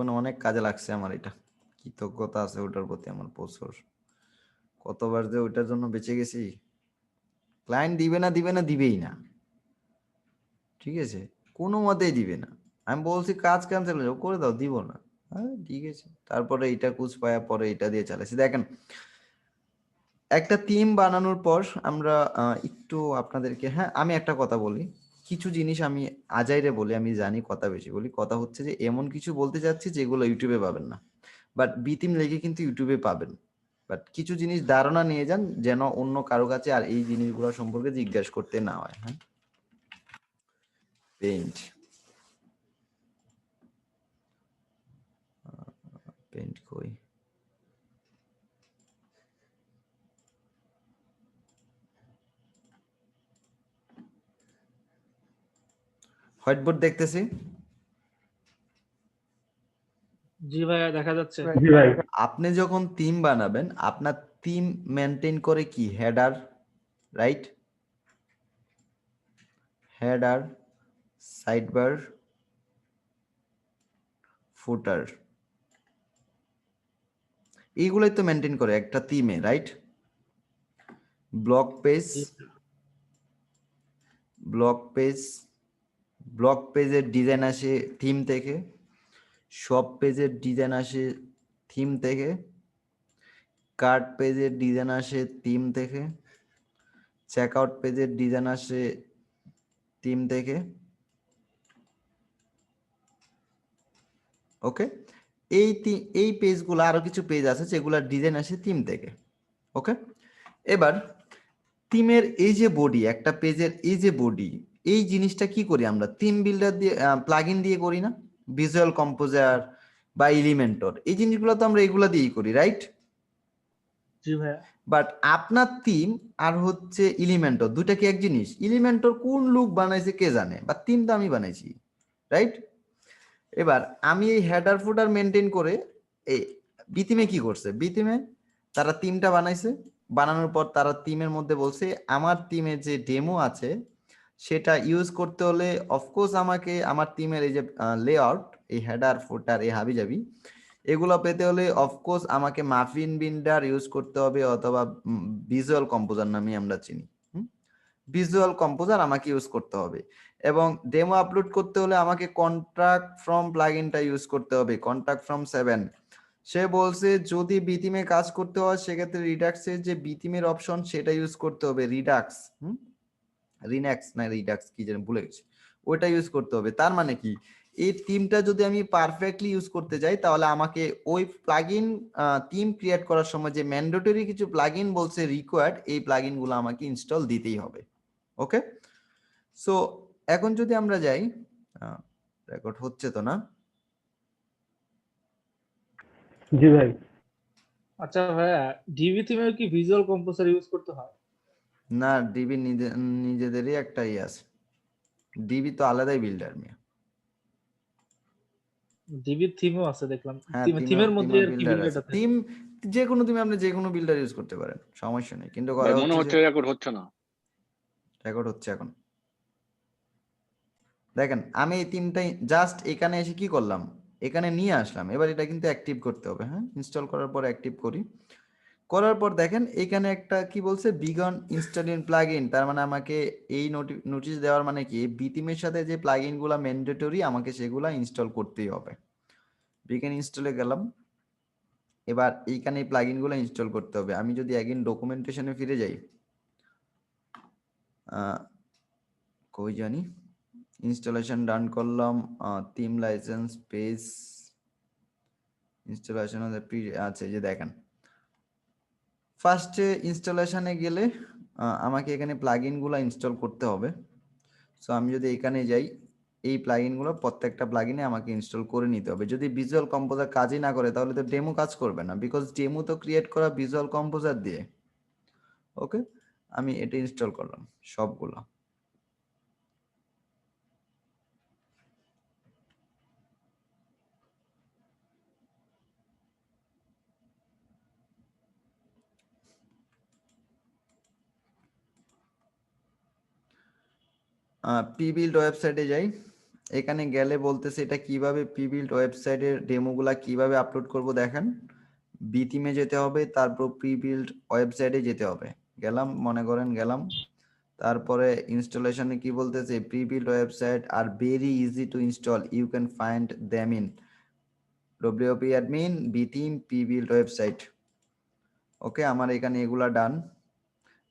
জীবনে অনেক কাজে লাগছে আমার, এটা কৃতজ্ঞতা আছে ওটার প্রতি আমার প্রচুর। কতবার যে ওইটার জন্য বেঁচে গেছি। ক্লায়েন্ট দিবে না দিবে না, দিবেই না, ঠিক আছে, কোনো মতেই দিবে না। আমি বলছি কাজ ক্যান্সেল করে দাও, দিব না। হ্যাঁ ঠিক আছে, তারপরে এটা কুচ পায়া পরে এটা দিয়ে চালাইছি। দেখেন একটা টিম বানানোর পর আমরা একটু আপনাদেরকে, হ্যাঁ আমি একটা কথা বলি, কিছু জিনিস আমি আজাইরে বলি, আমি জানি কথা বেশি বলি, কথা হচ্ছে যে এমন কিছু বলতে যাচ্ছি যেগুলো ইউটিউবে পাবেন না, বাট বিতিম লেগে কিন্তু ইউটিউবে পাবেন। বাট কিছু জিনিস ধারণা নিয়ে যান যেন অন্য কারো কাছে আর এই জিনিসগুলো সম্পর্কে জিজ্ঞাসা করতে না হয়। হ্যাঁ, পেইন্ট, পেইন্ট কই, হোয়াইট বোর্ড দেখতেছি। জি ভাইয়া দেখা যাচ্ছে। জি ভাই। আপনি যখন থিম বানাবেন, আপনার থিম মেনটেন করে কি header, right, header, sidebar, footer, এইগুলোই তো মেনটেন করে একটা থিমে, রাইট। ব্লক পেজ, জি ব্লক পেজ, ব্লক পেজের ডিজাইন আসে থিম থেকে, সব পেজের ডিজাইন আসে থিম থেকে, কার্ড পেজের ডিজাইন আসে থিম থেকে, চেক আউট পেজের ডিজাইন আসে থিম থেকে। ওকে, এই পেজগুলো, আরো কিছু পেজ আছে যেগুলোর ডিজাইন আসে থিম থেকে। ওকে, এবার থিমের এই যে বডি, একটা পেজের এই যে বডি, এই জিনিসটা কি করি আমরা থিম বিল্ডার দিয়ে, প্লাগইন দিয়ে করি না, ভিজুয়াল কম্পোজার বা এলিমেন্টর, এই জিনিসগুলো তো আমরা এগুলা দিয়েই করি, রাইট। জি ভাইয়া। বাট আপনার থিম আর হচ্ছে এলিমেন্টর দুইটা কি এক জিনিস? এলিমেন্টর কোন লুক বানাইছে কে জানে, বা থিম তো আমি বানাইছি, রাইট। এবার আমি এই হেডার ফুটার মেনটেন করে এই বিথিমে কি করছে, বিথিমে তারা থিমটা বানাইছে, বানানোর পর তারা থিমের মধ্যে বলছে আমার থিমে যে ডেমো আছে সেটা ইউজ করতে হলে অফকোর্স আমাকে আমার থিমের এই যে লেআউট, এই হেডার ফুটার এই হাবিজাবি এগুলো পেতে হলে অফকোর্স আমাকে মাফিন বিল্ডার ইউজ করতে হবে, অথবা ভিজুয়াল কম্পোজার নামে আমরা চিনি, ভিজুয়াল কম্পোজার আমাকে ইউজ করতে হবে। এবং ডেমো আপলোড করতে হলে আমাকে কন্ট্রাক্ট ফ্রম প্লাগইনটা ইউজ করতে হবে, কন্ট্রাক্ট ফ্রম 7। সে বলছে যদি বিথিমে কাজ করতে হয় সেক্ষেত্রে রিডাক্সের যে বিথিমের অপশন সেটা ইউজ করতে হবে, রিডাক্স, রিন্যাক্স না রিডাক্স কি যেন ভুলে গেছি, ওইটা ইউজ করতে হবে। তার মানে কি, এই থিমটা যদি আমি পারফেক্টলি ইউজ করতে যাই তাহলে আমাকে ওই প্লাগইন থিম ক্রিয়েট করার সময় যে ম্যান্ডেটরি কিছু প্লাগইন বলছে রিকোয়ার্ড, এই প্লাগইন গুলো আমাকে ইনস্টল দিতেই হবে। ওকে, সো এখন যদি আমরা যাই, রেকর্ড হচ্ছে তো না? জি ভাই। আচ্ছা ভাইয়া, ডিবি থিমেও কি ভিজুয়াল কম্পোজার ইউজ করতে হয়? না, ডিবি নিজেদেরই একটা ইয়ে আছে, ডিবি তো আলাদাই বিল্ডার মিয়া। ডিবি থিমও আছে দেখলাম, হ্যাঁ, থিমের মধ্যে থিমেও আর কি বিল্ডার বিল্ডার আছে, আছে। থিম যে কোনো থিমে আপনি যে কোনো বিল্ডার ইউজ করতে পারেন, সমস্যা নেই, কিন্তু ভাই কথা মনে হচ্ছে যে হচ্ছে রেকর্ড হচ্ছে না। রেকর্ড হচ্ছে এখন। দেখেন আমি এই থিমটাই জাস্ট এখানে এসে কি করলাম, এখানে নিয়ে আসলাম, এবার এটা কিন্তু অ্যাক্টিভ করতে হবে। হ্যাঁ, ইনস্টল করার পর অ্যাক্টিভ করি, করার পর দেখেন এখানে একটা কি বলছে, বিগন ইনস্টলিং প্লাগইন, তার মানে আমাকে এই নোটিশ দেওয়ার মানে কি, বিথিমের সাথে যে প্লাগইন গুলা ম্যান্ডেটরি আমাকে সেগুলা ইনস্টল করতেই হবে। বিগন ইনস্টলে গেলাম, এবার এইখানে এই প্লাগইন গুলো ইনস্টল করতে হবে। আমি যদি এগেইন ডকুমেন্টেশনে ফিরে যাই, কই জানি, ইনস্টলেশন ডান করলাম, থিম লাইসেন্স পেজ ইনস্টলেশন আছে, যে দেখেন ফার্স্টে ইনস্টলেশনে গেলে আমাকে এখানে প্লাগইন গুলো ইনস্টল করতে হবে। সো আমি যদি এখানে যাই, এই প্লাগইন গুলো প্রত্যেকটা প্লাগইনে আমাকে ইনস্টল করে নিতে হবে। যদি ভিজুয়াল কম্পোজার কাজই না করে তাহলে তো ডেমো কাজ করবে না, বিকজ ডেমো তো ক্রিয়েট করা ভিজুয়াল কম্পোজার দিয়ে। ওকে, আমি এটা ইনস্টল করলাম সবগুলো। পিবিল্ড ওয়েবসাইটে যাই, এখানে গেলে বলতেছে এটা কিভাবে প্রিবিল্ড ওয়েবসাইটের ডেমোগুলা কিভাবে আপলোড করব দেখেন, বিথিমে যেতে হবে, তারপর প্রিবিল্ড ওয়েবসাইটে যেতে হবে। গেলাম, মনে করেন গেলাম, তারপরে ইনস্টলেশনে কি বলতেছে, prebuilt website are very easy to install, you can find them in WP admin BeTheme prebuilt website. Okay, আমার এখানে এগুলা ডান।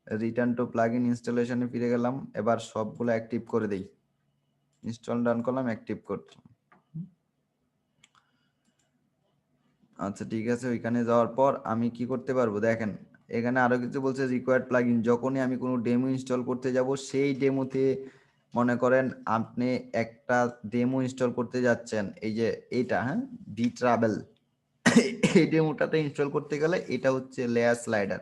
রিটার্ন টু প্লাগইন ইনস্টলেশনে ফিরে গেলাম, এবার সবগুলো অ্যাক্টিভ করে দেই। ইনস্টল ডান করলাম, অ্যাক্টিভ করলাম। আচ্ছা ঠিক আছে, ওইখানে যাওয়ার পর আমি কি করতে পারবো দেখেন, এখানে আরো কিছু বলছে রিকোয়ার্ড প্লাগইন। যখনই আমি কোনো ডেমো ইনস্টল করতে যাব, সেই ডেমোতে মনে করেন আপনি একটা ডেমো ইনস্টল করতে যাচ্ছেন, এই যে এইটা, হ্যাঁ, ডি ট্রাভেল, এই ডেমোটাতে ইনস্টল করতে গেলে এটা হচ্ছে লেয়ার স্লাইডার।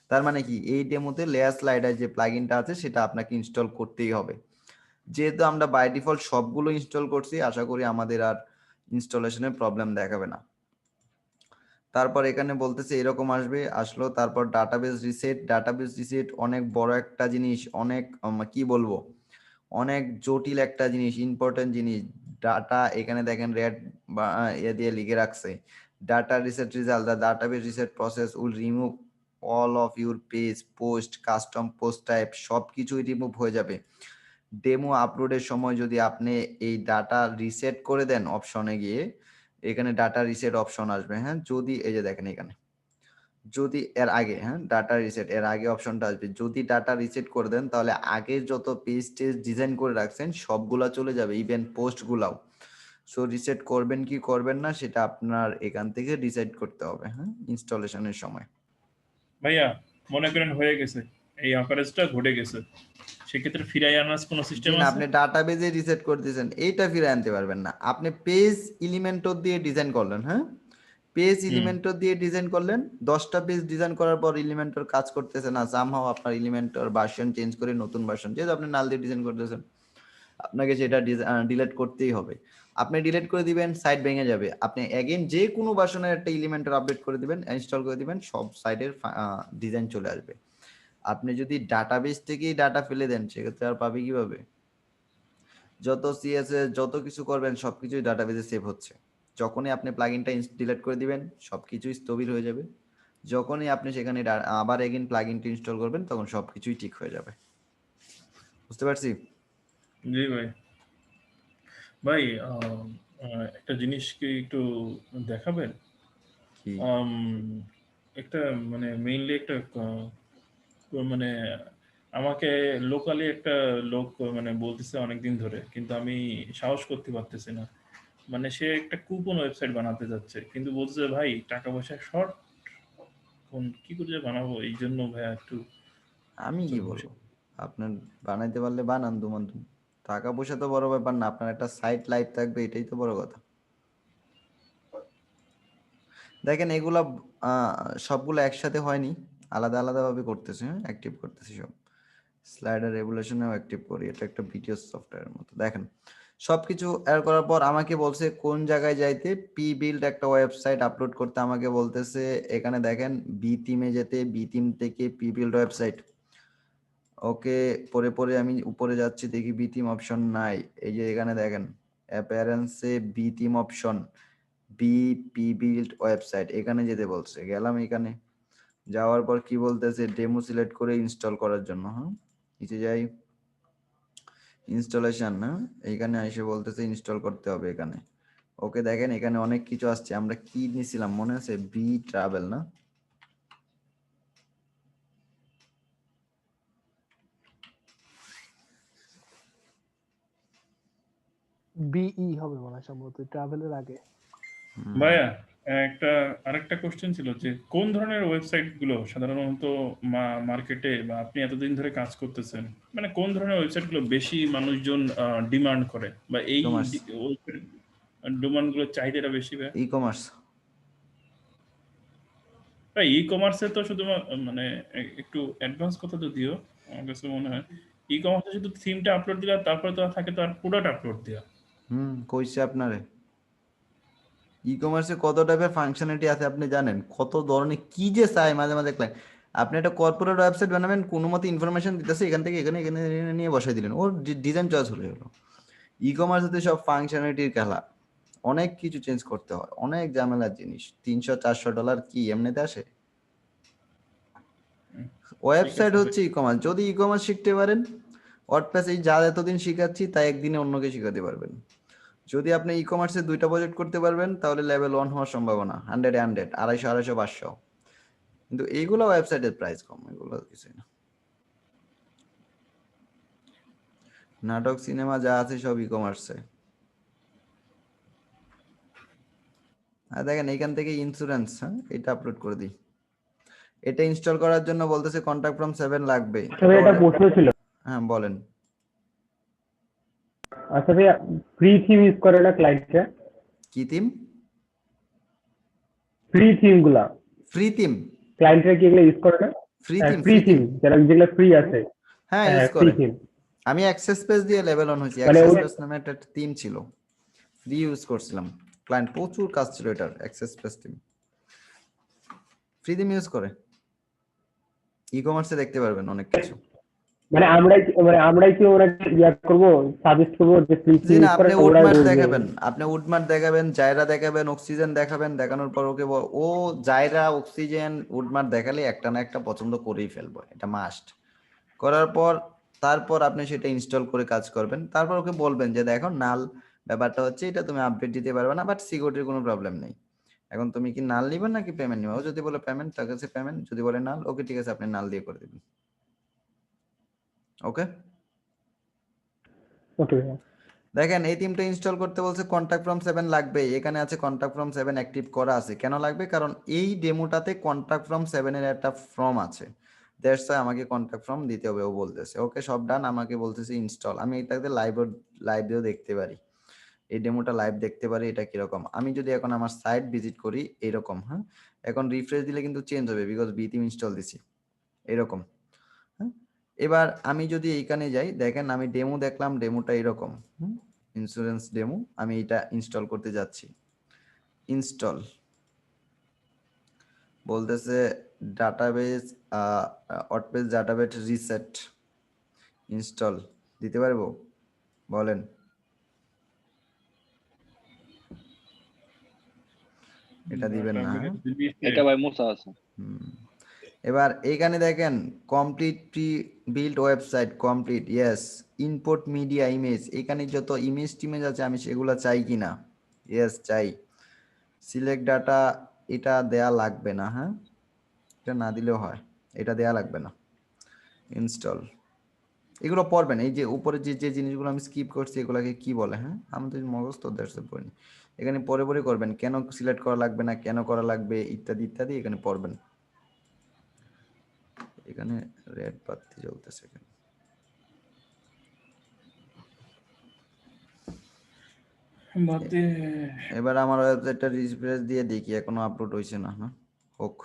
তার মানে কি, এই ডেমোতে লেয়ার স্লাইডার যে প্লাগইনটা আছে সেটা আপনাকে ইনস্টল করতেই হবে। যেহেতু আমরা বাই ডিফল্ট সবগুলো ইনস্টল করছি, আশা করি আমাদের আর ইনস্টলেশনের প্রবলেম দেখাবে না। তারপর এখানে বলতেছে এরকম আসবে, আসলো। তারপর ডাটাবেস রিসেট। ডাটাবেস রিসেট অনেক বড় একটা জিনিস, অনেক কি বলবো, অনেক জটিল একটা জিনিস, ইম্পর্টেন্ট জিনিস। ডাটা এখানে দেখেন রেড বা ইয়ে দিয়ে লিখে রাখছে, data reset result, the database reset process will remove all of your page, post, custom post type, সব কিছুই রিমুভ হয়ে যাবে। ডেমো আপলোডের সময় যদি আপনি এই ডাটা রিসেট করে দেন, অপশনে গিয়ে এখানে ডাটা রিসেট অপশন আসবে, হ্যাঁ, যদি এই যে দেখেন এখানে, যদি এর আগে, হ্যাঁ, ডাটা রিসেট এর আগে অপশনটা আসবে, যদি ডাটা রিসেট করে দেন তাহলে আগে যত পেজ টেজ ডিজাইন করে রাখছেন সবগুলা চলে যাবে, ইভেন পোস্ট গুলাও। সো রিসেট করবেন কি করবেন না সেটা আপনার এখান থেকে ডিসাইড করতে হবে, হ্যাঁ, ইনস্টলেশনের সময়। ভাইয়া মনে করেন হয়ে গেছে, এই অপারেশনটা ঘটে গেছে, সেক্ষেত্রে ফিরাই আনার কোনো জি সিস্টেম না, আছে? আপনি ডাটাবেজে রিসেট করে দিয়েছেন, এইটা ফিরে আনতে পারবেন না। আপনি পেজ এলিমেন্টর দিয়ে ডিজাইন করলেন, হ্যাঁ, পেজ এলিমেন্টর দিয়ে ডিজাইন করলেন, 10টা পেজ ডিজাইন করার পর এলিমেন্টর কাজ করতেছে না, সামহাও আপনার এলিমেন্টর ভার্সন চেঞ্জ করে নতুন ভার্সন, যেহেতু আপনি নাল দিয়ে ডিজাইন করতেছেন, আপনাকে সেটা ডিলিট করতেই হবে। আপনি ডিলিট করে দিবেন, সাইট ভেঙে যাবে, আপনি এগেইন যে কোনো ভার্সনের একটা এলিমেন্টর আপডেট করে দিবেন, ইনস্টল করে দিবেন, সব সাইটের ডিজাইন চলে আসবে। আপনি যদি ডাটাবেস থেকেই ডাটা ফেলে দেন সেক্ষেত্রে আর পাবে কিভাবে? যত সিএসএস যত কিছু করবেন সবকিছুই ডাটাবেসে সেভ হচ্ছে। যখনই আপনি প্লাগইনটা ডিলিট করে দিবেন সবকিছুই স্থবির হয়ে যাবে, যখনই আপনি সেখানে আবার এগেইন প্লাগইনটা ইনস্টল করবেন তখন সবকিছুই ঠিক হয়ে যাবে। বুঝতে পারছি? জি ভাই। ভাই একটা জিনিস কি একটু দেখাবেন? কি? একটা মানে মেইনলি একটা মানে আমাকে লোকালি একটা লোক মানে বলতেছে অনেকদিন ধরে, কিন্তু আমি সাহস করতে পারতেছি না। মানে সে একটা কুপন ওয়েবসাইট বানাতে যাচ্ছে, কিন্তু বলছে ভাই টাকা পয়সা শর্ট, কোন কি করে যে বানাবো, এই জন্য ভাইয়া একটু আমি কি বলবো, আপনার বানাইতে পারলে বানান, দুমান দুম। টাকা পয়সা তো বড় ব্যাপার না, আপনার একটা সাইট লাইভ থাকবে, এটাই তো বড় কথা। দেখেন এগুলা সবগুলো একসাথে হয়নি, আলাদা আলাদা ভাবে করতেছে, হ্যাঁ, অ্যাক্টিভ করতেছি সব। স্লাইডার রেগুলেশনেও অ্যাক্টিভ করি, এটা একটা ভিডিও সফটওয়্যারের মতো। দেখেন সবকিছু এর করার পর আমাকে বলছে কোন জায়গায় যাইতে, পি বিল্ড একটা ওয়েবসাইট আপলোড করতে আমাকে বলতেছে। এখানে দেখেন বি থিমে যেতে, বি থিম থেকে পি বিল্ড ওয়েবসাইট। ওকে, পরে পরে আমি উপরে যাচ্ছি, দেখি বি থিম অপশন নাই। এই যে এখানে দেখেন অ্যাপিয়ারেন্সে BeTheme option, B P build website, এখানে যেতে বলছে। গেলাম, এখানে যাওয়ার পর কি বলতেছে, ডেমো সিলেক্ট করে ইনস্টল করার জন্য, হ্যাঁ, নিচে যাই, ইনস্টলেশন, না, এইখানে এসে বলতেছে ইনস্টল করতে হবে এখানে। ওকে, দেখেন এখানে অনেক কিছু আসছে, আমরা কি নিছিলাম মনে আছে, বি ট্রাভেল, না, বিই হবে মনে হয় সম্ভবত ট্রাভেলের আগে। ভাইয়া একটা আরেকটা কোশ্চেন ছিল যে কোন ধরনের ওয়েবসাইট গুলো সাধারণত মার্কেটে বা আপনি এতদিন ধরে কাজ করতেছেন, মানে কোন ধরনের ওয়েবসাইট গুলো বেশি মানুষজন ডিমান্ড করে, বা এই কমার্স, ডিমান্ড গুলোর চাহিদাটা বেশি? E commerce. ভাই ই কমার্সে তো শুধু মানে একটু অ্যাডভান্স কথা তো দিও, আমার কাছে মনে হয় ই কমার্সে শুধু থিমটা আপলোড দিলা, তারপরে তো থাকে তো আর প্রোডাক্ট আপলোড দেওয়া। কইছে আপনারে, ই কমার্সে কত টাইপের ফাংশনালিটি আছে আপনি জানেন? কত ধরনের কি যে চাই মাঝে মাঝে ক্লায়েন্ট। আপনি একটা কর্পোরেট ওয়েবসাইট বানাবেন, কোনো মতে ইনফরমেশন দিতেছে এখান থেকে এখানে এখানে এখানে নিয়ে বসাই দিলেন, ওর ডিজাইন চয়েস হয়ে গেলো। ই কমার্সে সব ফাংশনালিটির খেলা, অনেক কিছু চেঞ্জ করতে হয়, অনেক ঝামেলার জিনিস। $300-400 কি এমনিতে আসে? ওয়েবসাইট আছে হচ্ছে ই কমার্স। যদি ই কমার্স শিখতে পারেন, ওয়ার্ডপ্রেস এই যা এতদিন শিখাচ্ছি তাই একদিনে অন্যকে শিখাতে পারবেন। যদি আপনি ই কমার্সে 2টা প্রজেক্ট করতে পারবেন তাহলে লেভেল 1 হওয়ার সম্ভাবনা 100 250 500। কিন্তু এইগুলো ওয়েবসাইটের প্রাইস কম, এগুলো কিছুই না। নাটক সিনেমা যা আছে সব ই কমার্সে। আর দেখেন এইখান থেকে ইন্স্যুরেন্স, হ্যাঁ এটা আপলোড করে দিই। এটা ইনস্টল করার জন্য বলতেছে কন্টাক্ট ফ্রম 7 লাগবে। আচ্ছা ভাই, এটা প্রশ্ন ছিল। হ্যাঁ বলেন। আচ্ছা ভাই, ফ্রি থিম ইউজ করে না ক্লায়েন্টরা? কি থিম? ফ্রি থিম গুলা ফ্রি থিম? ক্লায়েন্টরা কি এগুলো ইউজ করে না? ফ্রি হ্যাঁ, থিম? ফ্রি থিম যেগুলো ফ্রি আছে। হ্যাঁ হ্যাঁ, ইউজ ফ্রি করে। থিম আমি অ্যাক্সেস পেজ দিয়ে লেভেল অন হয়েছি। মানে অ্যাক্সেস ওই পেজ নামে একটা থিম ছিল, ফ্রি ইউজ করছিলাম। ক্লায়েন্ট প্রচুর কাজ ছিল এটার, access page theme. Free theme use করে ই কমার্সে দেখতে পারবেন অনেক কিছু। মানে আমরাই কি ওনাকে ইয়া করবো, সাজেস্ট করবো যে ফ্রি জি থিম না, ইউজ আপনি করে, তো ওরাই উডমার্ট বলবে। দেখাবেন, আপনি উডমার্ট দেখাবেন, জায়রা দেখাবেন, অক্সিজেন দেখাবেন, দেখানোর পর ওকে ও জায়রা অক্সিজেন উডমার্ট দেখালে একটা না একটা পছন্দ করেই ফেলবো, এটা মাস্ট। করার পর তারপর আপনি সেটা ইনস্টল করে কাজ করবেন। তারপর ওকে বলবেন যে দেখো নাল ব্যাপারটা হচ্ছে এটা, তুমি আপডেট দিতে পারবে না, বাট সিকিউরিটির কোনো প্রবলেম নেই। এখন তুমি কি নাল নিবেন নাকি পেমেন্ট নিবে? ও যদি বলে পেমেন্ট, তার কাছে পেমেন্ট, যদি বলে নাল, ওকে ঠিক আছে আপনি নাল দিয়ে করে দিবেন। ওকে ওকে ভাইয়া। দেখেন এই থিমটা ইনস্টল করতে বলছে কন্টাক্ট ফ্রম 7 লাগবে। এখানে আছে কন্টাক্ট ফ্রম 7 অ্যাক্টিভ করা আছে। কেন লাগবে? কারণ এই ডেমোটাতে কন্টাক্ট ফ্রম 7 এর একটা ফর্ম আছে, দ্যাটস ওয়াই আমাকে কন্টাক্ট ফর্ম দিতে হবে। ও বলতেছে ওকে সব ডান, আমাকে বলতেছে ইনস্টল। আমি এটাতে লাইভেও দেখতে পারি, এই ডেমোটা লাইভ দেখতে পারি এটা কিরকম। আমি যদি এখন আমার সাইট ভিজিট করি এরকম, হ্যাঁ এখন রিফ্রেশ দিলে কিন্তু চেঞ্জ হবে বিকজ বি থিম ইনস্টল দিছি এরকম। হ্যাঁ এবার আমি যদি এইখানে যাই, দেখেন আমি ডেমো দেখলাম, ডেমোটা এরকম, ইন্স্যুরেন্স ডেমো। আমি এটা ইনস্টল করতে যাচ্ছি, ইনস্টল বলতেছে database, WordPress database reset, install দিতে পারবো? বলেন। এটা দিবেন না? এটা ভাই মোছা আছে। এবার এইখানে দেখেন complete pre build website complete, yes. Input media image, এখানে যত ইমেজ টিমেজ আছে আমি সেগুলো চাই কিনা, ইয়েস চাই। সিলেক্ট ডাটা, এটা দেয়া লাগবে না, হ্যাঁ এটা না দিলেও হয়, এটা দেয়া লাগবে না। ইনস্টল, এগুলো পড়বেন। এই যে উপরে যে যে জিনিসগুলো আমি স্কিপ করছি এগুলোকে কি বলে, হ্যাঁ আমাদের মগজ তো দ্যাটস পড়িনি। এখানে পরে পরে করবেন, কেন সিলেক্ট করা লাগবে না, কেন করা লাগবে, ইত্যাদি ইত্যাদি এখানে পড়বেন। এখানে রেড বাতি জ্বলতেছে কেন? এবার আমার ওয়েবসাইটটা রিফ্রেশ দিয়ে দেখি এখনো আপলোড হয়েছে না, না হোক।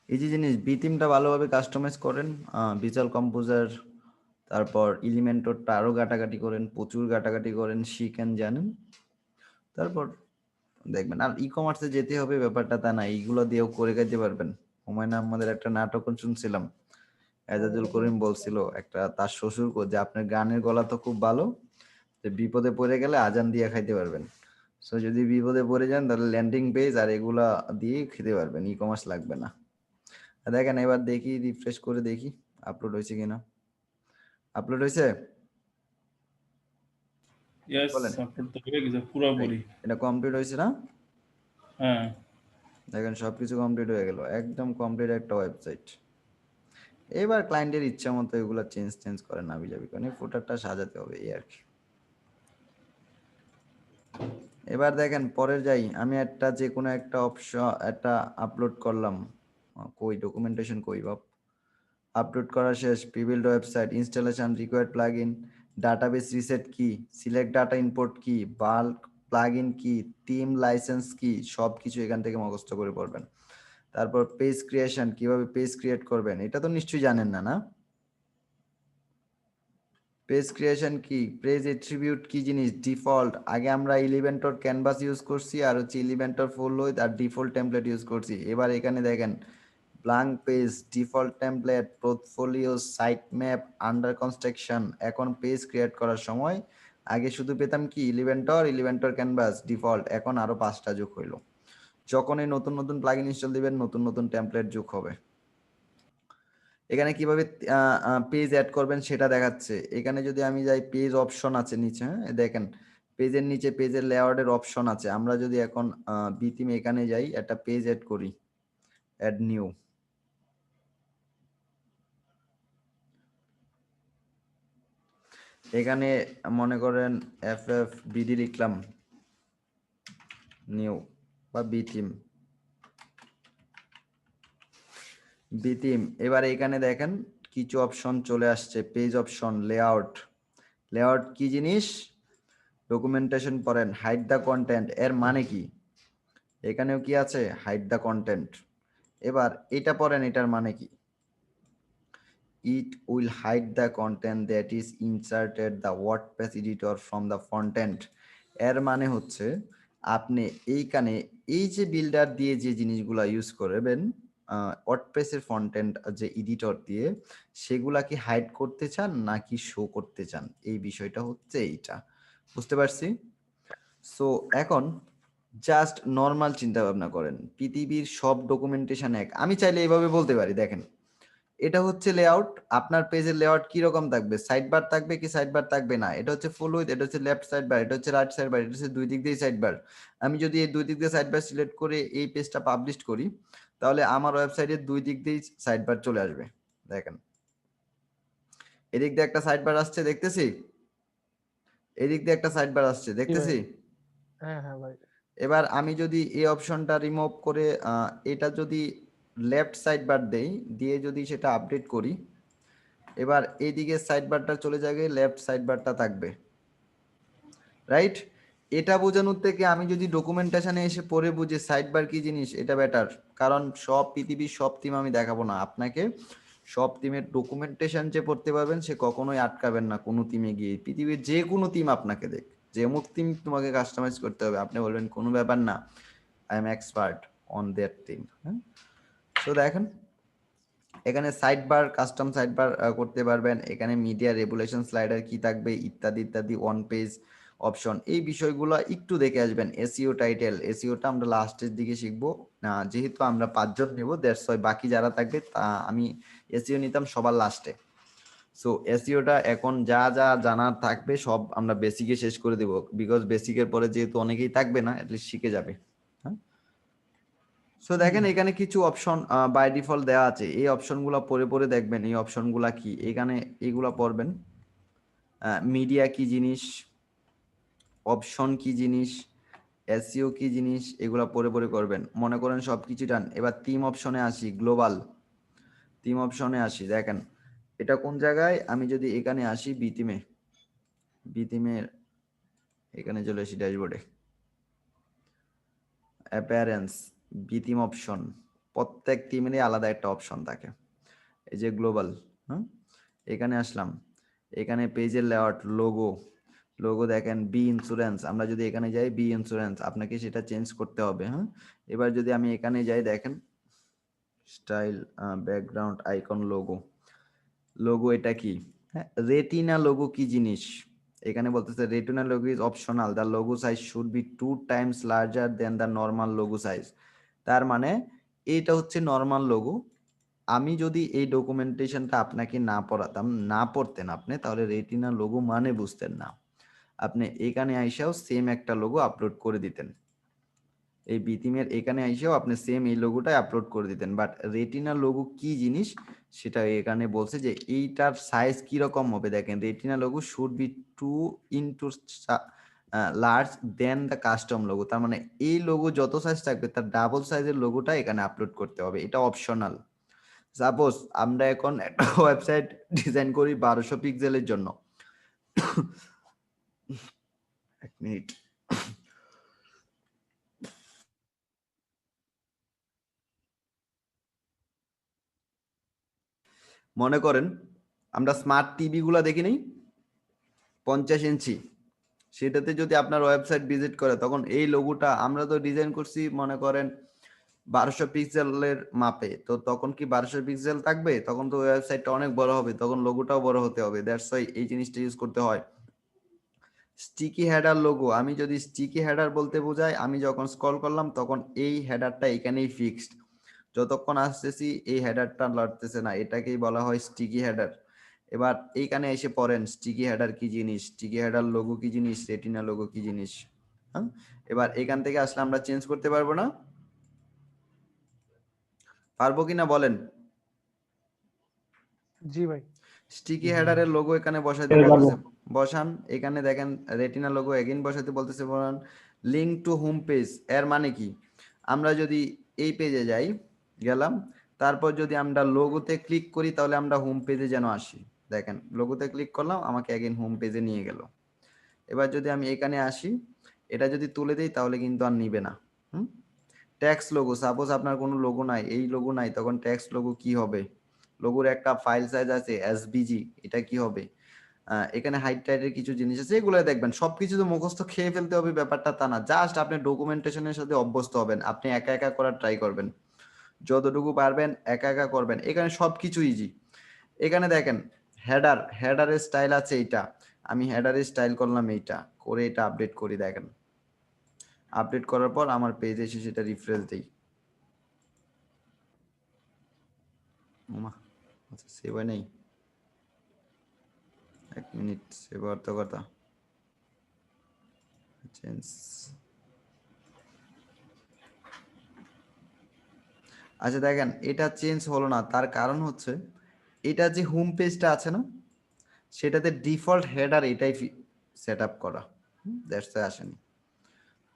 এই যে জিনিস বি থিমটা ভালোভাবে কাস্টমাইজ করেন, ভিজুয়াল কম্পোজার, তারপর এলিমেন্টরটা আরো ঘাটাঘাটি করেন, প্রচুর ঘাটাঘাটি করেন, শিখেন, জানেন, তারপর দেখবেন। আর ই কমার্সে যেতে হবে ব্যাপারটা তা না, এইগুলো দিয়েও করে যেতে পারবেন। হুমায়ুন আহমেদের একটা নাটক শুনছিলাম, এজাজুল করিম বলছিল একটা তার শ্বশুর যে আপনার গানের গলা তো খুব ভালো, যে বিপদে পড়ে গেলে আজান দিয়ে খাইতে পারবেন। সো যদি বিপদে পড়ে যান তাহলে ল্যান্ডিং পেজ আর এগুলা দিয়ে খেতে পারবেন, ই কমার্স লাগবে না। দেখেন এবার দেখি, রিফ্রেশ করে দেখি আপলোড হয়েছে কিনা। আপলোড হয়েছে? ইয়েস, বলেন। আপলোড তো হয়ে গেছে পুরোপুরি। এটা কমপ্লিট হয়েছে না? হ্যাঁ দেখেন সবকিছু কমপ্লিট হয়ে গেল, একদম কমপ্লিট একটা ওয়েবসাইট। এবার ক্লায়েন্টের ইচ্ছা মতো এগুলো চেঞ্জ করেন, না বিজাবি করেন, ফুটারটা সাজাতে হবে এই আর কি। এবার দেখেন পরে যাই, আমি একটা যে কোনো একটা অপশন একটা আপলোড করলাম, কই ডকুমেন্টেশন কই বাপ, আপলোড করা শেষ। Prebuilt website, installation, required plugin, database reset কি, সিলেক্ট ডাটা ইম্পোর্ট কি, বাল্ক প্লাগইন কি, থিম লাইসেন্স কি, সব কিছু এখান থেকে মুখস্থ করে পড়বেন। তারপর পেজ ক্রিয়েশন, কিভাবে পেজ ক্রিয়েট করবেন, এটা তো নিশ্চয়ই জানেন না, না? পেজ ক্রিয়েশন কি, পেজ অ্যাট্রিবিউট কি জিনিস, ডিফল্ট। আগে আমরা এলিমেন্টর ক্যানভাস ইউজ করছি আর হচ্ছে এলিমেন্টর ফুল উইথ আর ডিফল্ট টেমপ্লেট ইউজ করছি। এবার এখানে দেখেন blank page, default template, portfolio, site map, under construction. এখন পেজ ক্রিয়েট করার সময় আগে শুধু পেতাম কি ইলিভেন্টর ক্যানভাস ডিফল্ট, এখন আরো 5টা যোগ হইলো। যখনই নতুন নতুন প্লাগইন ইনস্টল দিবেন নতুন নতুন টেমপ্লেট যোগ হবে। এখানে কিভাবে পেজ অ্যাড করবেন সেটা দেখাচ্ছে। এখানে যদি আমি যাই পেজ অপশন আছে নিচে, হ্যাঁ দেখেন পেজের নিচে পেজের লেআউটের অপশন আছে। আমরা যদি এখন বিথিম এখানে যাই একটা পেজ অ্যাড করি, অ্যাড নিউ, এখানে মনে করেন FFBD লিখলাম, নিউ বা বিথিম। এবার এখানে দেখেন কিছু অপশন চলে আসছে, পেজ অপশন, লেআউট। লেআউট কি জিনিস? ডকুমেন্টেশন পড়েন, হাইড দ্য কন্টেন্ট, এর মানে কি? এখানেও কি আছে? Hide the content. এবার এটা পড়েন, এটার মানে কি? It will hide the content that is inserted the WordPress editor from the front end. এর মানে হচ্ছে আপনি এইখানে এই যে বিল্ডার দিয়ে যে জিনিসগুলা ইউজ করবেন ওয়ার্ডপ্রেস এর ফ্রন্ট এন্ড যে এডিটর দিয়ে, সেগুলা কি হাইড করতে চান নাকি শো করতে চান, এই বিষয়টা হচ্ছে এইটা। বুঝতে পারছি? সো এখন জাস্ট নর্মাল চিন্তা ভাবনা করেন, পৃথিবীর সব ডকুমেন্টেশন এক। আমি চাইলে এইভাবে বলতে পারি, দেখেন এটা হচ্ছে লেআউট, আপনার পেজের লেআউট কি রকম থাকবে, সাইড বার থাকবে কি সাইড বার থাকবে না, এটা হচ্ছে ফুল উইথ, এটা হচ্ছে লেফট সাইড বার, এটা হচ্ছে রাইট সাইড বার, এটা হচ্ছে দুই দিক দিয়ে সাইড বার। আমি যদি এই দুই দিক দিয়ে সাইড বার সিলেক্ট করে এই পেজটা পাবলিশ করি, তাহলে আমার ওয়েবসাইটের দুই দিক দিয়ে সাইড বার চলে আসবে। দেখেন এদিক দিয়ে একটা সাইড বার আসছে দেখতেছি, এদিক দিয়ে একটা সাইড বার আসছে দেখতেছি। হ্যাঁ হ্যাঁ ভাই। এবার আমি যদি এই অপশনটা রিমুভ করে এটা যদি লেফট সাইড বার দেই, দিয়ে যদি সেটা আপডেট করি, এবার এইদিকে সাইড বারটা চলে যাবে, লেফট সাইড বারটা থাকবে, রাইট? এটা বোঝানোর থেকে আমি যদি ডকুমেন্টেশনে এসে পড়ে বুঝি সাইড বার কি জিনিস, এটা বেটার। কারণ সব পৃথিবীর সব থিম আমি দেখাবো না আপনাকে, সব থিমের ডকুমেন্টেশন যে পড়তে পারবেন সে কখনোই আটকাবেন না কোনো থিমে গিয়ে। পৃথিবীর যে কোনো থিম আপনাকে দেখ, যে অমুক থিম তোমাকে কাস্টমাইজ করতে হবে, আপনি বলবেন কোনো ব্যাপার না, I am expert on that theme. হ্যাঁ, তো দেখেন এখানে side bar, custom side bar করতে পারবেন। এখানে মিডিয়া রেগুলেশন স্লাইডার কি থাকবে ইত্যাদি ইত্যাদি, ওয়ান পেজ অপশন, এই বিষয়গুলো একটু দেখে আসবেন। এসইও টাইটেল, এসইওটা আমরা লাস্টের দিকে শিখবো না, যেহেতু আমরা 5 জন নেব, দ্যাটস ওয়াই বাকি যারা থাকবে তা আমি এসইও নিতাম সবার লাস্টে। সো এসইওটা এখন যা যা জানার থাকবে সব আমরা বেসিকে শেষ করে দেব, বিকজ বেসিকের পরে যেহেতু অনেকেই থাকবে না, অ্যাটলিস্ট শিখে যাবে। হ্যাঁ, সো দেখেন এখানে কিছু অপশন বাই ডিফল্ট দেওয়া আছে, এই অপশনগুলো পরে পরে দেখবেন এই অপশনগুলা কি, এখানে এগুলা পড়বেন। মিডিয়া কি জিনিস, অপশন কি জিনিস, এসইও কি জিনিস, এগুলা পরে পরে করবেন। মনে করেন সবকিছু ডান, এবার থিম অপশনে আসি, গ্লোবাল থিম অপশনে আসি। দেখেন এটা কোন জায়গায়, আমি যদি এখানে আসি বিথিমের এখানে চলে আসি ড্যাশবোর্ডে, অ্যাপিয়ারেন্স, বিথিম অপশন, প্রত্যেক থিমেরই আলাদা একটা অপশন থাকে, এই যে গ্লোবাল। হ্যাঁ, এখানে আসলাম, এখানে পেজের লেআউট, লোগো দেখেন বি ইন্স্যুরেন্স, আমরা যদি এখানে যাই বি ইন্স্যুরেন্স, আপনাকে সেটা চেঞ্জ করতে হবে। হ্যাঁ, এবার যদি আমি এখানে যাই, দেখেন স্টাইল, ব্যাকগ্রাউন্ড, আইকন, লোগো এটা কি? হ্যাঁ, রেটিনা লোগো কি জিনিস, এখানে বলতেছে retina logo is optional, the logo size should be 2 times larger then the normal logo size. তার মানে এইটা হচ্ছে নর্মাল লোগো। আমি যদি এই ডকুমেন্টেশনটা আপনাকে না পড়াতাম, না পড়তেন আপনি, তাহলে রেটিনা লোগো মানে বুঝতেন না। আপনি এখানে আইসাও সেম একটা লোগো আপলোড করে দিতেন, এই বিথিমের এখানে আইসাও আপনি সেম এই লোগোটাই আপলোড করে দিতেন। বাট রেটিনা লোগো কি জিনিস সেটা এখানে বলছে যে এইটার সাইজ কি রকম হবে। দেখেন retina logo should be 2 into large then the custom logo, তার মানে এই লোগো যত সাইজ থাকবে তার ডাবল সাইজের লোগোটা এখানে আপলোড করতে হবে, এটা অপশনাল। সাপোজ আমরা এখন একটা ওয়েবসাইট ডিজাইন করি 1200 পিক্সেলের জন্য, এক মিনিট, মনে করেন আমরা স্মার্ট টিভি গুলা দেখি নেই 50 ইঞ্চি, সেটাতে যদি আপনার ওয়েবসাইট ভিজিট করে তখন এই লোগোটা আমরা তো ডিজাইন করছি মনে করেন 1200 পিক্সেলের মাপে, তো তখন কি 1200 পিক্সেল থাকবে? তখন তো ওয়েবসাইটটা অনেক বড় হবে, তখন লোগোটাও বড় হতে হবে। দ্যাটস ওয়াই এই জিনিসটা ইউজ করতে হয়। স্টিকি হেডার লোগো, আমি যদি স্টিকি হেডার বলতে বোঝাই, আমি যখন স্ক্রল করলাম তখন এই হেডারটা এখানেই ফিক্সড, যতক্ষণ আসতেছি এই হেডারটা লড়তেছে না, এটাকেই বলা হয় স্টিকি হেডার। এবার এইখানে এসে পড়েন স্টিকি হেডার কি জিনিস, স্টিকি হেডার লোগো কি জিনিস, রেটিনা লোগো কি জিনিস। হ্যাঁ, এবার এখান থেকে আসলে আমরা চেঞ্জ করতে পারবো না? পারবো কিনা বলেন? জি ভাই। স্টিকি হেডারের লোগো এখানে বসাইতে পারবো। বলতেছে, বসান। এখানে দেখেন রেটিনা লোগো এগেইন বসাইতে বলতেছে, বলেন লিংক টু হোম পেজ। এর মানে কি, আমরা যদি এই পেজে যাই, গেলাম, তারপর যদি আমরা লোগোতে ক্লিক করি তাহলে আমরা হোম পেজে যেন আসি। দেখেন লোগোতে ক্লিক করলাম, আমাকে এগেইন হোম পেজে নিয়ে গেল। এবার যদি আমি এখানে আসি, এটা যদি তুলে দিই তাহলে কিন্তু আর নিবে না। ট্যাক্স লোগো, সাপোজ আপনার কোনো লোগো নাই, এই লোগো নাই, তখন ট্যাক্স লোগো কি হবে? লোগোর একটা ফাইল সাইজ আছে এসভিজি, এটা কি হবে? এখানে হাইট টাইটের কিছু জিনিস আছে, এগুলো দেখবেন। সবকিছু তো মুখস্থ খেয়ে ফেলতে হবে ব্যাপারটা তা না, জাস্ট আপনি ডকুমেন্টেশনের সাথে অভ্যস্ত হবেন, আপনি একা একা করার ট্রাই করবেন, যতটুকু পারবেন একা একা করবেন। এখানে সবকিছু ইজি। এখানে দেখেন হেডারের স্টাইল আছে এইটা, আমি হেডারের স্টাইল করলাম এইটা, করে এটা আপডেট করি। দেখেন আপডেট করার পর আমার পেজে এসে সেটা রিফ্রেশ দেই। আচ্ছা সেভ হয় নাই, এক মিনিট, সেভ করতে কথা চেঞ্জ। আচ্ছা দেখেন এটা চেঞ্জ হলো না, তার কারণ হচ্ছে এটা যে হোম পেজটা আছে না, সেটাতে ডিফল্ট হেডার এটাই সেট আপ করা, দ্যাটস ওয়াই আসেনি।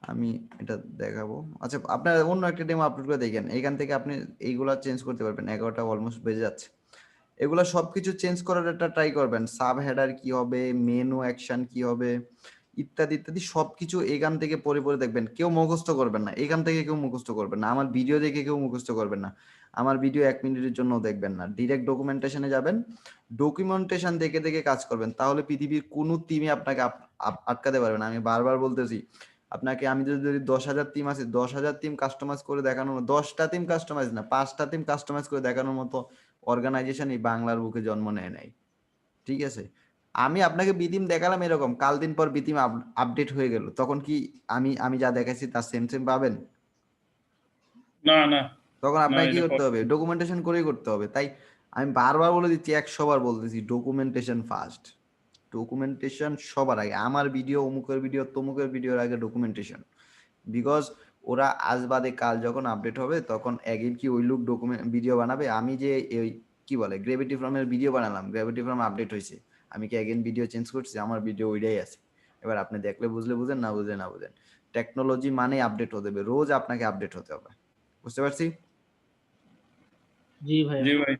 আমি এটা দেখাবো। আচ্ছা আপনার অন্য একটা ডেমো আপলোড করে দেখেন, এইখান থেকে আপনি এইগুলা চেঞ্জ করতে পারবেন। 11টা অলমোস্ট বেজে যাচ্ছে। এগুলা সবকিছু চেঞ্জ করার একটা ট্রাই করবেন। সাব হেডার কি হবে, মেনু অ্যাকশন কি হবে, ইত্যাদি ইত্যাদি সবকিছু এখান থেকে পড়ে পড়ে দেখবেন। কেউ মুখস্থ করবেন না, এখান থেকে কেউ মুখস্থ করবেন না, আমার ভিডিও দেখে কেউ মুখস্থ করবেন না, আমার ভিডিও 1 মিনিটের জন্য দেখবেন না, ডিরেক্ট ডকুমেন্টেশনে যাবেন, ডকুমেন্টেশন দেখে দেখে কাজ করবেন। তাহলে পৃথিবীর কোনো টিমই আপনাকে আটকাতে পারবে না। আমি বারবার বলতেছি আপনাকে, আমি যদি 10,000 টিম আছে, 10,000 টিম কাস্টমাইজ করে দেখানোর, 10টা টিম কাস্টমাইজ না, 5টা টিম কাস্টমাইজ করে দেখানোর মতো অর্গানাইজেশন এই বাংলার বুকে জন্ম নেয় নাই। ঠিক আছে, আমি আপনাকে বিটিম দেখালাম এরকম, কাল দিন পর বিটিম আপডেট হয়ে গেল, তখন কি আমি যা দেখাইছি তার সেম সেম পাবেন? না না তখন না, আপনাকে কি এটা করতে হবে? ডকুমেন্টেশন করেই করতে হবে। তাই আমি বারবার বলে দিচ্ছি, 100 বার বলতেছি, ডকুমেন্টেশন ফার্স্ট, ডকুমেন্টেশন সবার আগে। আমার ভিডিও, অমুকের ভিডিও, তমুকের ভিডিওর আগে ডকুমেন্টেশন। বিকজ ওরা আজ বাদে কাল যখন আপডেট হবে তখন একই কি ওই লোক ডকুমেন্ট ভিডিও বানাবে? আমি যে ওই কি বলে গ্র্যাভিটি ফর্মের ভিডিও বানালাম, গ্র্যাভিটি ফর্ম আপডেট হয়েছে, আমি কি এগেন ভিডিও চেঞ্জ করছি? আমার ভিডিও ওইটাই আছে। এবার আপনি দেখলে বুঝলে বুঝেন, না বুঝলে না বুঝেন। টেকনোলজি মানে আপডেট হতে হবে, রোজ আপনাকে আপডেট হতে হবে। বুঝতে পারছি? জি ভাইয়া। জি ভাই।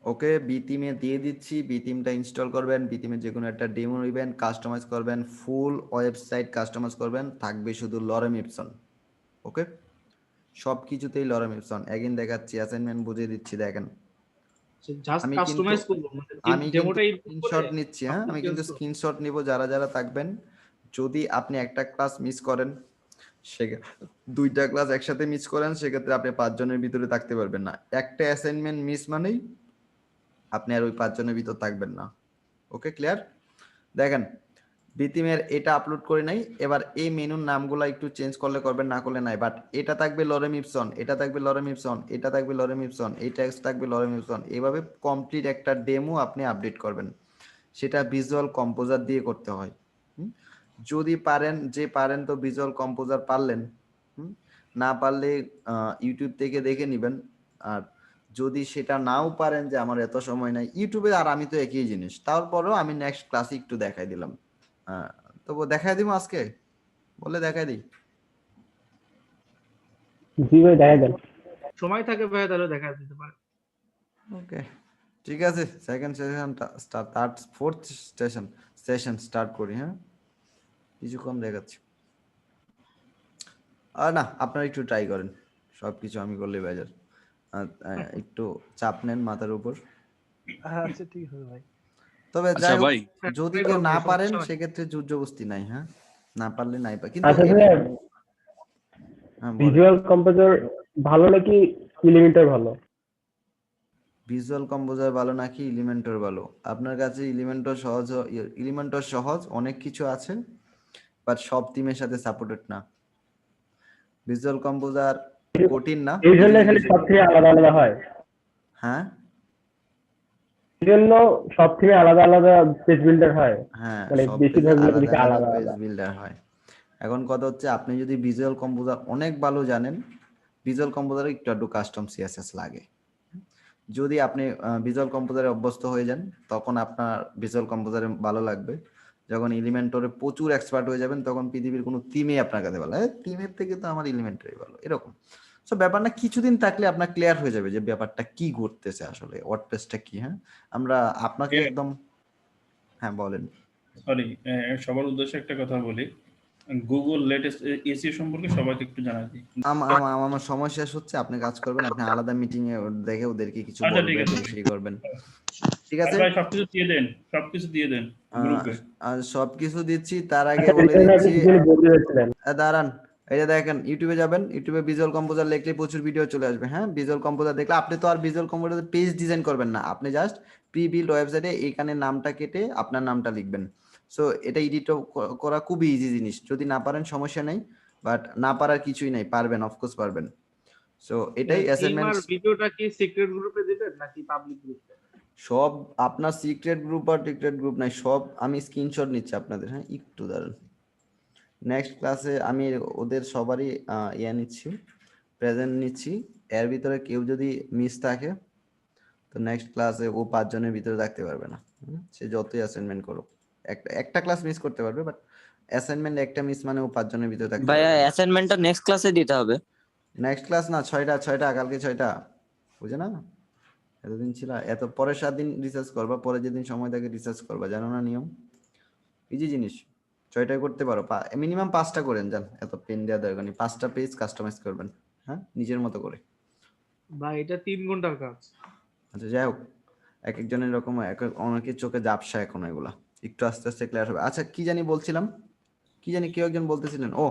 ওকে, বিটিমে দিয়ে দিচ্ছি, বিটিমটা ইনস্টল করবেন, বিটিমে যে কোনো একটা ডেমো নেবেন, কাস্টমাইজ করবেন, ফুল ওয়েবসাইট কাস্টমাইজ করবেন, থাকবে শুধু লরেম ইপসন। ওকে, সব কিছুতেই লরেম ইপসন। এগেইন দেখাচ্ছি, অ্যাসাইনমেন্ট বুঝিয়ে দিচ্ছি। দেখেন জাস্ট আমি কিন্তু কাস্টমাইজ করব, মানে আমি কিন্তু ডেমোটা ইনপুট করে স্ক্রিনশট নিচ্ছি। হ্যাঁ, আমি কিন্তু স্ক্রিনশট নিব যারা যারা থাকবেন। যদি আপনি একটা ক্লাস মিস করেন, সেক্ষেত্রে 2টা ক্লাস একসাথে মিস করেন, সেক্ষেত্রে আপনি 5 জনের ভিতরে থাকতে পারবেন না। একটা অ্যাসাইনমেন্ট মিস মানেই আপনি আর ওই 5 জনের ভিতর থাকবেন না। ওকে, ক্লিয়ার? দেখেন বিতিমের এটা আপলোড করে নাই। এবার এই মেনুর নামগুলো একটু চেঞ্জ করলে করবেন, না করলে নাই। বাট এটা থাকবে লরেম ইপসন, এটা থাকবে লরেম ইপসন, এটা থাকবে লরেম ইপসন, এই টেক্সট থাকবে লরেম ইপসন। এইভাবে কমপ্লিট একটা ডেমো আপনি আপডেট করবেন। সেটা ভিজুয়াল কম্পোজার দিয়ে করতে হয়। যদি পারেন, যে পারেন তো ভিজুয়াল কম্পোজার পারলেন, না পারলে ইউটিউব থেকে দেখে নেবেন। আর যদি সেটা নাও পারেন, যে আমার এত সময় নাই, ইউটিউবে আর আমি তো একই জিনিস, তারপরেও আমি নেক্সট ক্লাসে একটু দেখাই দিলাম। তবু দেখাই দিব আজকে, বলে দেখাই দিই। জি ভাই, দেখা দেন। সময় থাকে ভাইয়া, তাহলে দেখা দিতে পারে। ওকে, ঠিক আছে, সেকেন্ড সেশনটা start, third fourth session start করি। হ্যাঁ, কিছু কম দেখাচ্ছি। আর না, আপনারা একটু ট্রাই করেন, সবকিছু আমি করলে বাজার। একটু চাপ নেন মাথার উপর। আচ্ছা ঠিক আছে ভাই। তবে আচ্ছা যাই হোক, ভাই, যদি কেউ না পারেন সেক্ষেত্রে জোরজবস্তি নাই। হ্যাঁ, না পারলে নাই, কিন্তু আচ্ছা স্যার, হ্যাঁ, বলেন। ভিজুয়াল কম্পোজার ভালো নাকি এলিমেন্টার ভালো? ভিজুয়াল কম্পোজার ভালো নাকি এলিমেন্টর ভালো? আপনার কাছে এলিমেন্টর সহজ, অনেক কিছু আছে, বাট সব টিমের সাথে সাপোর্টেড না। ভিজুয়াল কম্পোজার কঠিন না, এই জন্য কিছু এখানে কিছু। সব থেকে আলাদা আলাদা হয়, হ্যাঁ এই জন্য সব থেকে আলাদা আলাদা পেজ বিল্ডার হয়, হ্যাঁ, মানে সব পেজে বেশিরভাগ আলাদা দিকে আলাদা আলাদা পেজ আলাদা। বিল্ডার হয়। এখন কথা হচ্ছে, আপনি যদি ভিজুয়াল কম্পোজার অনেক ভালো জানেন, ভিজুয়াল কম্পোজারে একটু একটু কাস্টম সিএসএস লাগে। যদি আপনি ভিজুয়াল কম্পোজারে অভ্যস্ত হয়ে যান, তখন আপনার ভিজুয়াল কম্পোজারে ভালো লাগবে। যখন এলিমেন্টরে প্রচুর এক্সপার্ট হয়ে যাবেন, তখন পৃথিবীর কোনো টিমই আপনার কাছে ভালো, টিমের থেকে তো আমার এলিমেন্টরি ভালো, এরকম। সো ব্যাপার না, কিছুদিন থাকলে আপনার ক্লিয়ার হয়ে যাবে যে ব্যাপারটা কি ঘটতেছে আসলে, ওয়ার্ডপ্রেসটা কি। হ্যাঁ, আমরা আপনাকে একদম, হ্যাঁ বলেন। সরি, সবার উদ্দেশ্যে একটা কথা বলি, গুগল লেটেস্ট এসিও সম্পর্কে সবাইকে একটু জানাই দিই। আমার সময় শেষ হচ্ছে, আপনি কাজ করবেন, আপনি আলাদা মিটিং এ দেখে ওদেরকে কিছু আচ্ছা, ঠিক বলবেন, আছে। ই করবেন, ঠিক আর আছে? ভাই সবকিছু দিয়ে দেন, সবকিছু দিয়ে দেন গ্রুপে। আর সবকিছু দিচ্ছি, তার আগে আচ্ছা, বলে এই জন্য আপনি দিচ্ছি, কি জানি বলতে যাচ্ছিলেন? দাঁড়ান, এই যে দেখেন, ইউটিউবে যাবেন, ইউটিউবে ভিজুয়াল কম্পোজার লিখলে প্রচুর ভিডিও চলে আসবে। হ্যাঁ, ভিজুয়াল কম্পোজার দেখলে আপনি তো আর ভিজুয়াল কম্পোজার পেজ ডিজাইন করবেন না, আপনি জাস্ট প্রি বিল্ড ওয়েবসাইটে এখানে নামটা কেটে আপনার নামটা লিখবেন। সো এটা এডিট করা খুবই ইজি জিনিস, যদি না পারেন সমস্যা নেই, বাট না পারার কিছুই নাই, পারবেন, অফকোর্স পারবেন। সো এটাই টিম অ্যাসাইনমেন্ট। আর ভিডিওটা কি সিক্রেট গ্রুপে দিবেন নাকি পাবলিক গ্রুপে? সব আপনার সিক্রেট গ্রুপ আর টিক্রেট গ্রুপ নাই, সব আমি স্ক্রিনশট নিচ্ছি আপনাদের। হ্যাঁ, একটু দাঁড়ান, নেক্সট ক্লাসে আমি ওদের সবারই নিচ্ছি, প্রেজেন্ট নিচ্ছি। এর ভিতরে কেউ যদি মিস থাকে, তো নেক্সট ক্লাসে ও 5 জনের ভিতরে থাকতে পারবে না। সে যতই অ্যাসাইনমেন্ট করো, একটা ক্লাস মিস করতে পারবে, বাট অ্যাসাইনমেন্ট একটা মিস মানে ও 5 জনের ভিতরে থাকতে ভাইয়া পারবে না। অ্যাসাইনমেন্টটা নেক্সট ক্লাসে দিতে হবে। নেক্সট ক্লাস না, 6টা কালকে 6টা, বুঝে না? এতদিন ছিল, এত পরে 7 দিন রিসার্চ করবা, পরে যেদিন সময় থাকে রিসার্চ করবা, জানো না নিয়ম? ইজি জিনিস, 6টায় করতে পারো, মিনিমাম 5টা করেন, জান, এত পেন দেওয়া দরকার নেই, 5টা পেজ কাস্টমাইজ করবেন, হ্যাঁ, নিজের মতো করে। ভাই এটা 3 ঘন্টার কাজ। আচ্ছা, যাই হোক, এক একজনের এরকম, অনেকের চোখে ঝাপসা এখন এগুলা, একটু আস্তে আস্তে ক্লিয়ার হবে। আচ্ছা, কি জানি বলছিলাম, কি জানি কেউ একজন বলতেছিলেন, ও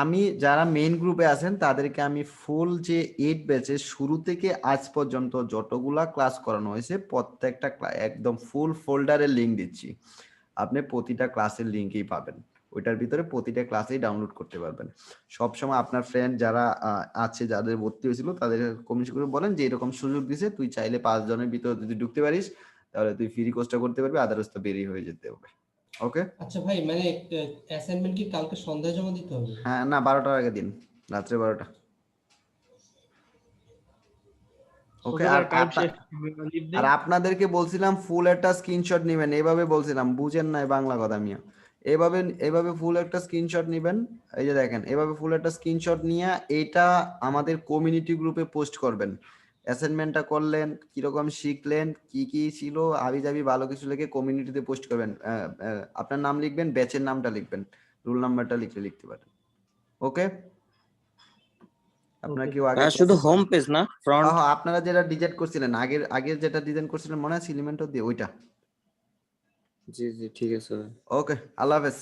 আমি যারা মেইন গ্রুপে আছেন তাদেরকে আমি ফুল যে 8 ব্যাচের শুরু থেকে আজ পর্যন্ত যতগুলা ক্লাস করানো হয়েছে প্রত্যেকটা একদম ফুল ফোল্ডারের লিঙ্ক দিচ্ছি, আপনি প্রতিটা ক্লাসের লিঙ্কই পাবেন, ওইটার ভিতরে প্রতিটা ক্লাসেই ডাউনলোড করতে পারবেন। সবসময় আপনার ফ্রেন্ড যারা আছে, যাদের ভর্তি হয়েছিল, তাদের কমেন্ট করে বলেন যে এরকম সুযোগ দিছে, তুই চাইলে 5 জনের ভিতরে যদি ঢুকতে পারিস, তাহলে তুই ফ্রি কোর্সটা করতে পারবি, আদারস তো বেরিয়ে হয়ে যেতে হবে। ওকে, আচ্ছা ভাই, মানে অ্যাসাইনমেন্ট কি কালকে সন্ধ্যায় জমা দিতে হবে? হ্যাঁ, না 12টার আগে দিন, রাত্রে 12টা। ওকে, টাইম শেষ, লিভ নেই। আর আপনাদেরকে বলছিলাম ফুল একটা স্ক্রিনশট নেবেন, এইভাবে বলছিলাম, বুঝেন নাই বাংলা কথা মিয়া। এভাবে ফুল একটা স্ক্রিনশট নেবেন, এই যে দেখেন, এভাবে ফুল একটা স্ক্রিনশট নিয়ে এটা আমাদের কমিউনিটি গ্রুপে পোস্ট করবেন। অ্যাসাইনমেন্টটা করলেন, কিরকম শিখলেন, কি কি ছিল, হাবিজাবি ভালো কিছু লিখে কমিউনিটিতে পোস্ট করবেন। আপনার নাম লিখবেন, ব্যাচের নামটা লিখবেন, রোল নাম্বারটা লিখতে পারেন। ওকে, আপনার কেউ আগে শুধু হোম পেজ না, ফ্রন্ট? আপনারা যেটা ডিজাইন করছিলেন, আগের যেটা ডিজাইন করছিলেন মনে আছে, এলিমেন্টও দিয়ে ওইটা। জি জি, ঠিক আছে। ওকে, আল্লাহ হাফেজ।